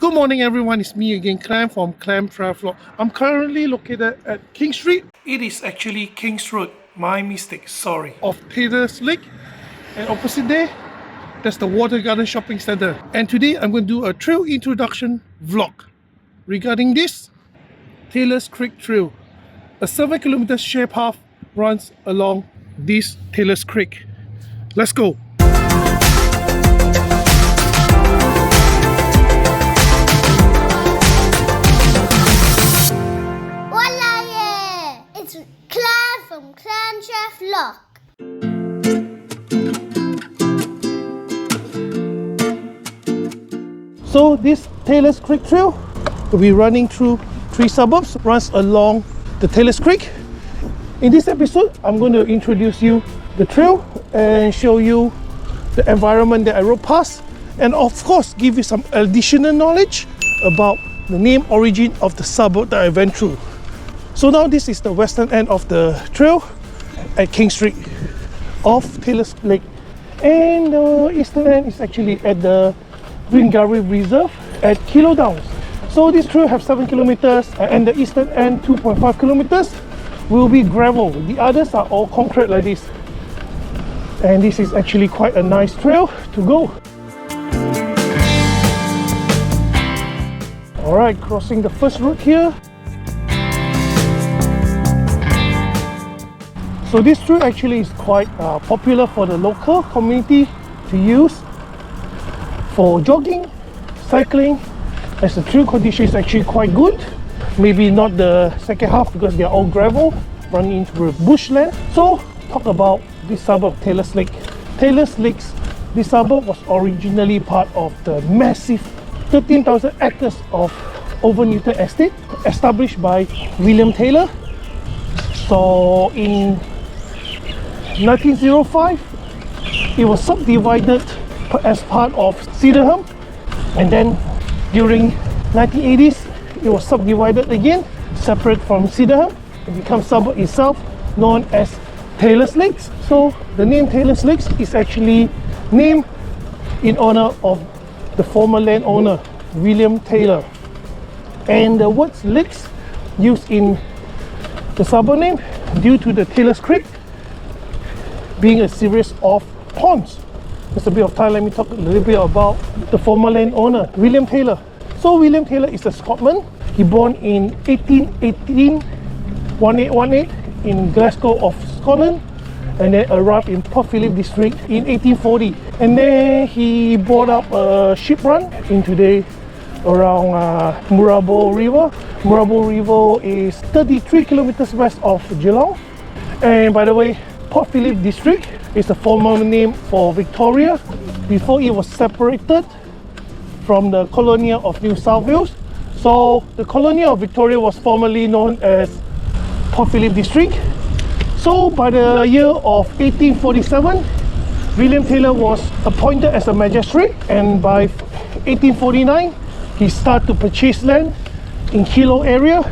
Good morning everyone, it's me again, Clem from clemtravlog. I'm currently located at King Street. It is actually King's Road, my mistake, sorry. Of Taylor's Lake, and opposite there, that's the Water Garden Shopping Center. And today I'm going to do a trail introduction vlog regarding this Taylor's Creek Trail. A 7-kilometer share path runs along this Taylor's Creek. Let's go! It's Claire from clemtravlog. So this Taylor's Creek Trail will be running through 3 suburbs, runs along the Taylor's Creek. In this episode, I'm going to introduce you the trail and show you the environment that I rode past, and of course give you some additional knowledge about the name origin of the suburb that I went through. So now this is the western end of the trail at King Street off Taylor's Lake, and the eastern end is actually at the Fingerless Reserve at Keilor Downs. So this trail has 7 kilometers and the eastern end 2.5 kilometers will be gravel. The others are all concrete like this, and this is actually quite a nice trail to go. Alright, crossing the first road here. So this trail actually is quite popular for the local community to use for jogging, cycling, as the trail condition is actually quite good. Maybe not the second half because they are all gravel running into the bushland. So talk about this suburb, Taylor's Lake. Taylor's Lake, this suburb was originally part of the massive 13,000 acres of Newton estate established by William Taylor. So in 1905, it was subdivided as part of Sydenham, and then during 1980s, it was subdivided again, separate from Sydenham, and become suburb itself, known as Taylor's Lakes. So the name Taylor's Lakes is actually named in honor of the former landowner, William Taylor. And the words lakes used in the suburb name due to the Taylor's Creek being a series of ponds. Just a bit of time, let me talk a little bit about the former landowner, William Taylor. So William Taylor is a Scotsman. He born in 1818 in Glasgow of Scotland, and then arrived in Port Phillip district in 1840. And then he brought up a ship run in today around Moorabool River. Moorabool River is 33 kilometers west of Geelong. And by the way, Port Phillip district is the former name for Victoria before it was separated from the Colonial of New South Wales. So the Colonial of Victoria was formerly known as Port Phillip district. So by the year of 1847, William Taylor was appointed as a magistrate, and by 1849 he started to purchase land in Keilor area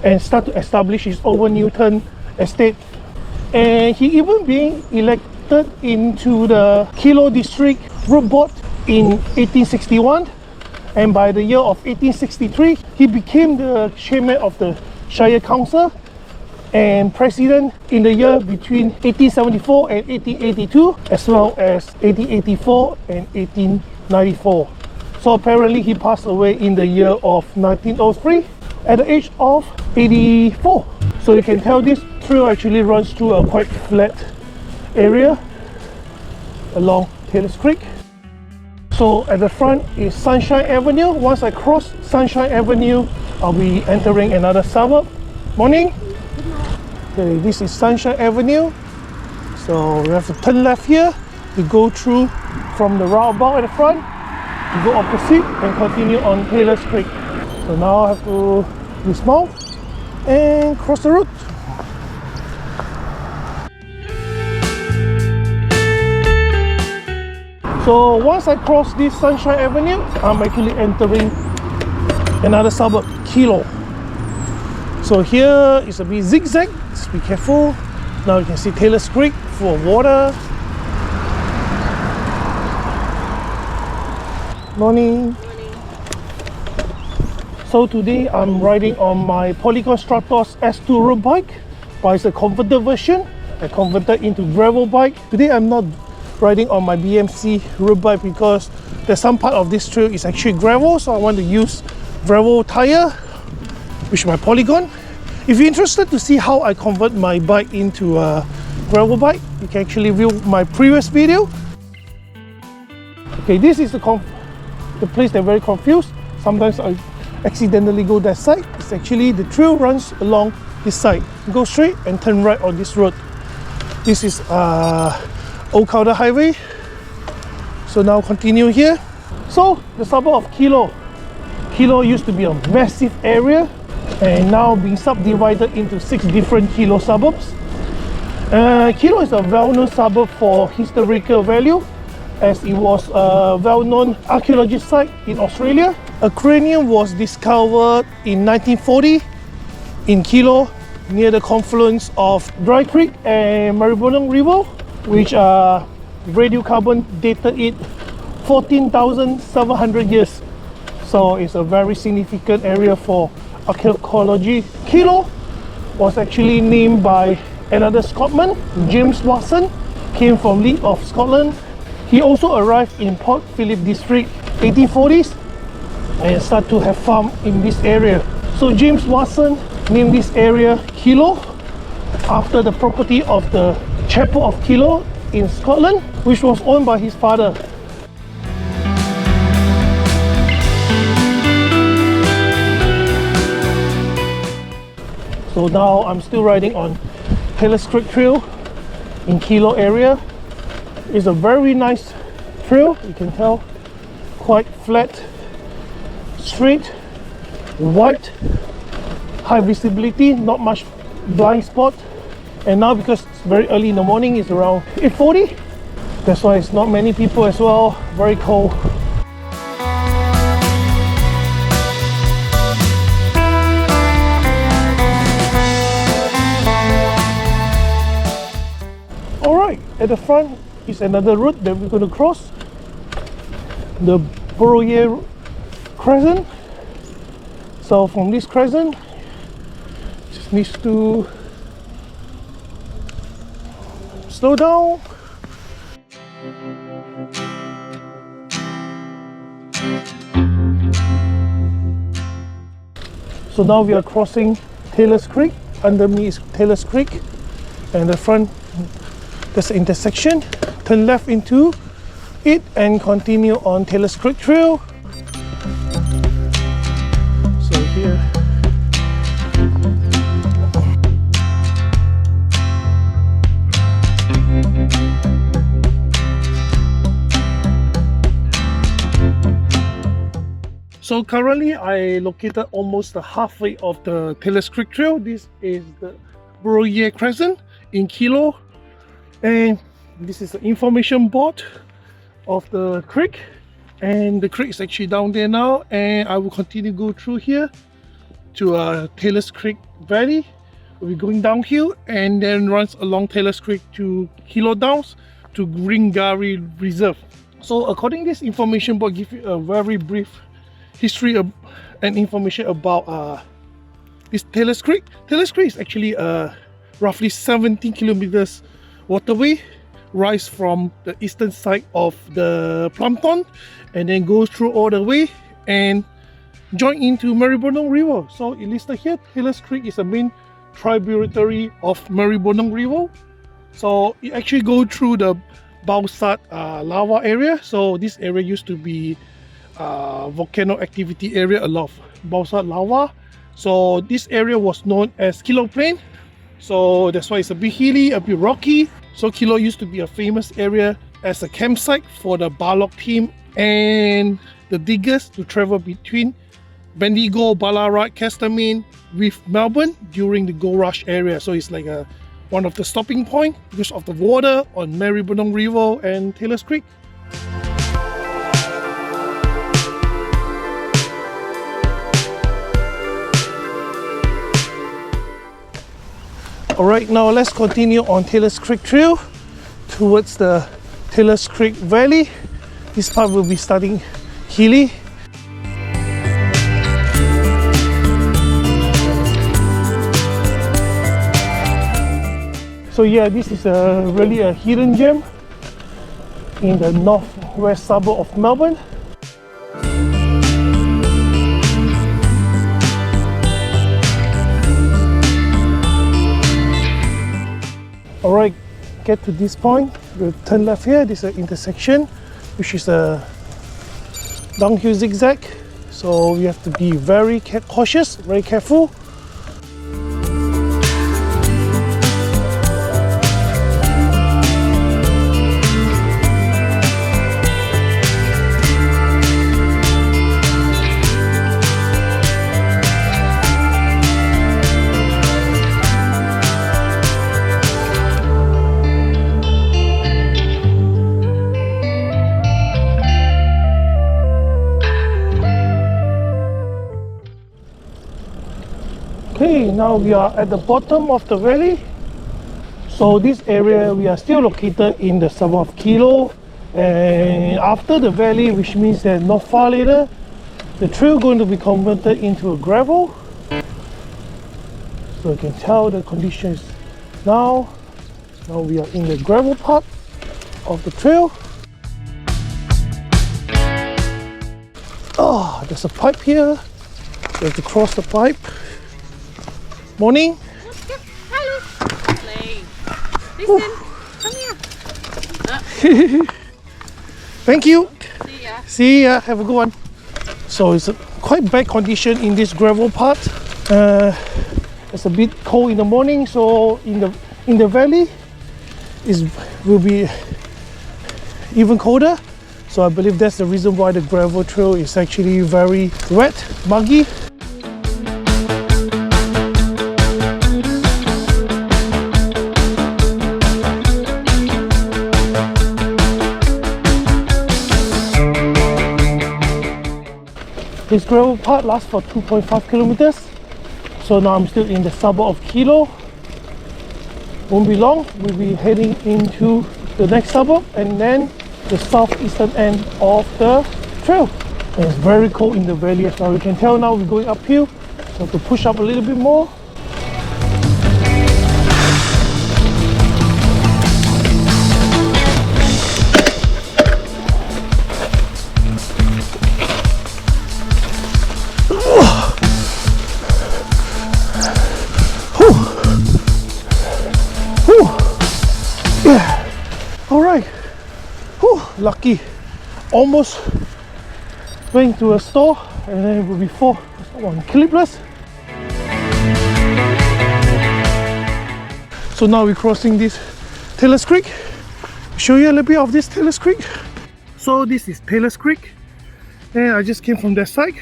and start to establish his Newton estate. And he even being elected into the Keilor District Road Board in 1861, and by the year of 1863 he became the chairman of the Shire Council and president in the year between 1874 and 1882, as well as 1884 and 1894. So apparently he passed away in the year of 1903 at the age of 84. So you can tell this trail actually runs through a quite flat area along Taylor's Creek. So at the front is Sunshine Avenue. Once I cross Sunshine Avenue, I'll be entering another suburb. Morning. Okay, this is Sunshine Avenue. So we have to turn left here to go through from the roundabout at the front, to go opposite and continue on Taylor's Creek. So now I have to dismount and cross the road. So once I cross this Sunshine Avenue, I'm actually entering another suburb, Keilor. So here is a bit zigzag, just be careful. Now you can see Taylor's Creek full of water. Morning. So today I'm riding on my Polygon Stratos S2 road bike, but it's a converted version. I converted into gravel bike. Today I'm not riding on my BMC road bike because there's some part of this trail is actually gravel, so I want to use gravel tire, which is my Polygon. If you're interested to see how I convert my bike into a gravel bike, you can actually view my previous video. Okay, this is the place they're very confused. Sometimes I accidentally go that side. It's actually the trail runs along this side. Go straight and turn right on this road. This is Old Calder Highway. So now continue here. So the suburb of Keilor. Keilor used to be a massive area and now being subdivided into 6 different Keilor suburbs. Keilor is a well-known suburb for historical value, as it was a well-known archaeology site in Australia. A cranium was discovered in 1940 in Keilor, near the confluence of Dry Creek and Maribyrnong River, which radiocarbon dated it 14,700 years. So it's a very significant area for archaeology. Keilor was actually named by another Scotsman, James Watson, came from Leeds of Scotland. He also arrived in Port Phillip district 1840s and started to have farm in this area. So James Watson named this area Keilor after the property of the Chapel of Keilor in Scotland, which was owned by his father. So now I'm still riding on Taylor's Creek Trail in Keilor area. It's a very nice trail, you can tell, quite flat, straight, wide, high visibility, not much blind spot. And now because it's very early in the morning, it's around 8:40, that's why it's not many people as well, very cold. Alright, at the front is another road that we're going to cross, the Broye Crescent. So from this crescent, just needs to slow down. So now we are crossing Taylor's Creek. Under me is Taylor's Creek, and the front, there's an intersection. Turn left into it and continue on Taylor's Creek Trail. So here. So currently I located almost the halfway of the Taylor's Creek Trail. This is the Broye Crescent in Keilor, and this is the information board of the creek, and the creek is actually down there now, and I will continue to go through here to Taylor's Creek Valley. We'll be going downhill and then runs along Taylor's Creek to Keilor Downs to Gringarry Reserve. So according to this information board, give you a very brief history and information about this Taylor's Creek. Taylor's Creek is actually roughly 17 kilometers waterway, rise from the eastern side of the Plumpton and then goes through all the way and join into Maribyrnong River. So it listed here, Taylor's Creek is a main tributary of Maribyrnong River. So it actually go through the Bausat lava area. So this area used to be volcano activity area, a lot of Bausat lava. So this area was known as Keilor Plain. So that's why it's a bit hilly, a bit rocky. So Keilor used to be a famous area as a campsite for the Barlock team and the diggers to travel between Bendigo, Ballarat, Castamine with Melbourne during the gold rush area. So it's like one of the stopping point because of the water on Maribyrnong River and Taylor's Creek. Alright, now let's continue on Taylor's Creek Trail towards the Taylor's Creek Valley. This part will be starting hilly. So yeah, this is really a hidden gem in the northwest suburb of Melbourne. Alright, get to this point, we'll turn left here. This is an intersection, which is a downhill zigzag. So we have to be very cautious, very careful. Okay, now we are at the bottom of the valley. So this area, we are still located in the suburb of Keilor, and after the valley, which means that not far later, the trail going to be converted into a gravel. So you can tell the conditions now we are in the gravel part of the trail. Oh, there's a pipe here. We have to cross the pipe. Morning. Hello. Listen, come here. Thank you. See ya. See ya. Have a good one. So it's a quite bad condition in this gravel part. It's a bit cold in the morning, so in the valley will be even colder. So I believe that's the reason why the gravel trail is actually very wet, muggy. This gravel part lasts for 2.5 kilometers. So now I'm still in the suburb of Keilor. Won't be long, we'll be heading into the next suburb and then the southeastern end of the trail. And it's very cold in the valley as well. You can tell now we're going uphill, so I have to push up a little bit more. Yeah. All right. Whew, lucky. Almost went to a store and then it will be on clipless. So now we're crossing this Taylor's Creek. Show you a little bit of this Taylor's Creek. So this is Taylor's Creek and I just came from that side.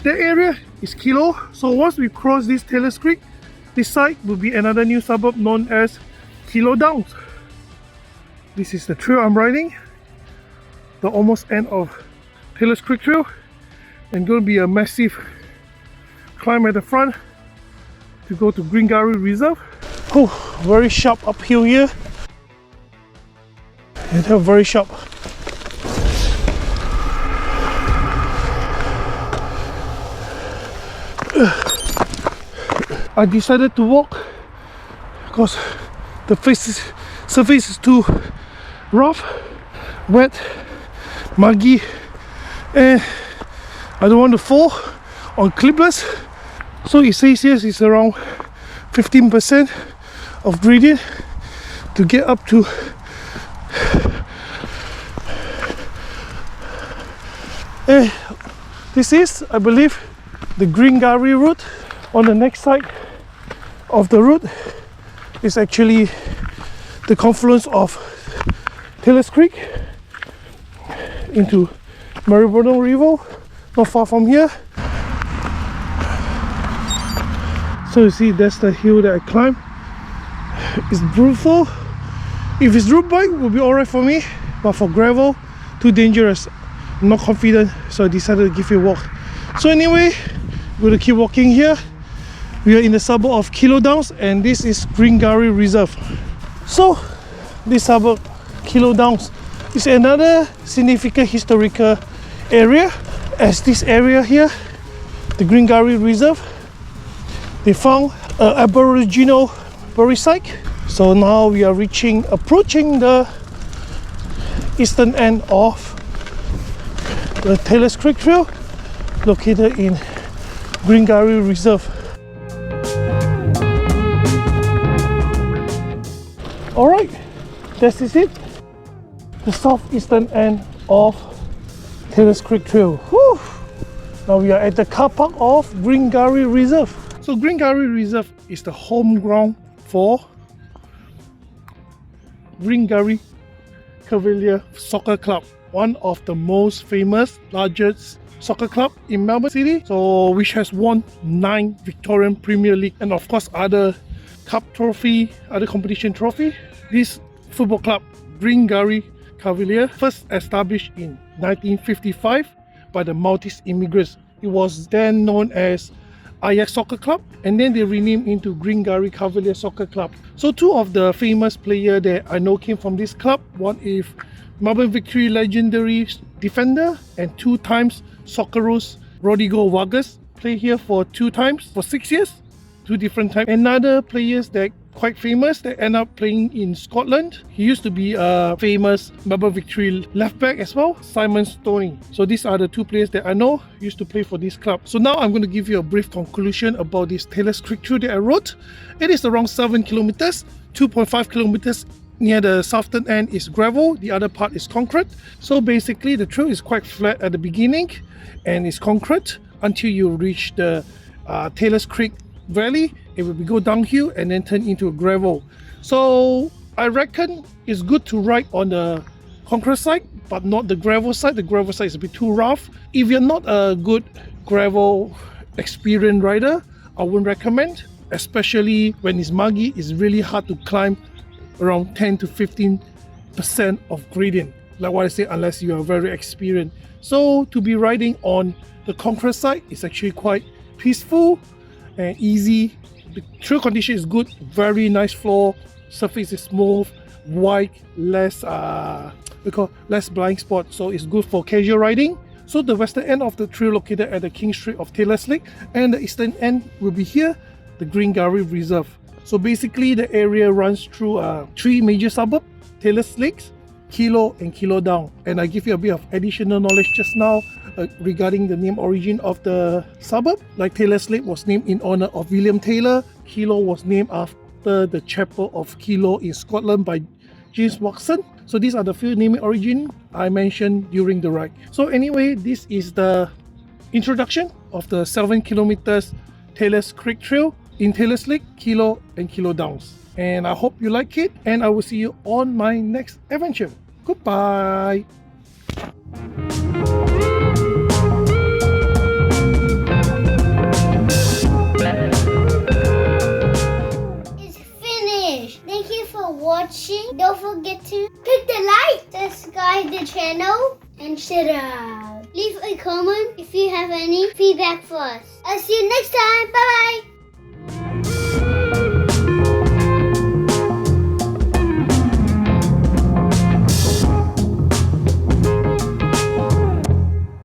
That area is Keilor. So once we cross this Taylor's Creek, this side will be another new suburb known as Keilor Downs. This is the trail I'm riding, the almost end of Taylor's Creek Trail, and going to be a massive climb at the front to go to Greengarry Reserve. Oh, very sharp uphill here, and they're very sharp. I decided to walk because the surface is too rough, wet, muggy, and I don't want to fall on clipless. So it says here it's around 15% of gradient to get up to this is, I believe, the Greengarry route. On the next side of the route is actually the confluence of Taylor's Creek into Maribyrnong River, not far from here. So you see, that's the hill that I climb. It's brutal. If it's road bike, it will be alright for me, but for gravel, too dangerous. I'm not confident, so I decided to give it a walk. So anyway, we're gonna keep walking here. We are in the suburb of Keilor Downs and this is Greengarry Reserve. So this suburb, Keilor Downs, is another significant historical area, as this area here, the Greengarry Reserve, they found an Aboriginal burial site. So now we are approaching the eastern end of the Taylor's Creek Trail, located in Greengarry Reserve. Alright, this is it. The southeastern end of Taylor's Creek Trail. Whew. Now we are at the car park of Greengarry Reserve. So Greengarry Reserve is the home ground for Greengarry Cavalier Soccer Club, one of the most famous, largest soccer club in Melbourne City, so which has won 9 Victorian Premier League and of course other cup trophy, other competition trophy. This football club, Greengarry Cavalier, first established in 1955 by the Maltese immigrants. It was then known as Ajax Soccer Club, and then they renamed into Greengarry Cavalier Soccer Club. So 2 of the famous players that I know came from this club. One is Melbourne Victory legendary defender and 2 times Socceroos Rodrigo Vargas, played here for 2 times for 6 years, 2 different times. Another players that quite famous that end up playing in Scotland. He used to be a famous Melbourne Victory left back as well, Simon Stoney. So these are the 2 players that I know used to play for this club. So now I'm going to give you a brief conclusion about this Taylor's Creek Trail that I wrote. It is around 7 kilometers, 2.5 kilometers near the southern end is gravel, the other part is concrete. So basically the trail is quite flat at the beginning and it's concrete until you reach the Taylor's Creek Valley. It will go downhill and then turn into a gravel. So I reckon it's good to ride on the concrete side but not the gravel side. The gravel side is a bit too rough. If you're not a good gravel experienced rider, I wouldn't recommend, especially when it's muggy. It's really hard to climb around 10 to 15% of gradient, like what I said, unless you are very experienced. So to be riding on the concrete side is actually quite peaceful and easy. The trail condition is good, very nice floor, surface is smooth, wide, less blind spot, so it's good for casual riding. So the western end of the trail located at the King Street of Taylor's Lake, and the eastern end will be here, the Greengarry Reserve. So basically the area runs through 3 major suburbs, Taylor's Lakes, Keilor and Keilor Downs. And I give you a bit of additional knowledge just now regarding the name origin of the suburb. Like Taylor's Lake was named in honor of William Taylor. Keilor was named after the chapel of Keilor in Scotland by James Watson. So these are the few naming origin I mentioned during the ride. So anyway, this is the introduction of the 7 kilometers Taylor's Creek Trail in Taylor's Lake, Keilor and Keilor Downs. And I hope you like it, and I will see you on my next adventure. Goodbye. It's finished. Thank you for watching. Don't forget to click the like, subscribe the channel, and share it out. Leave a comment if you have any feedback for us. I'll see you next time. Bye bye.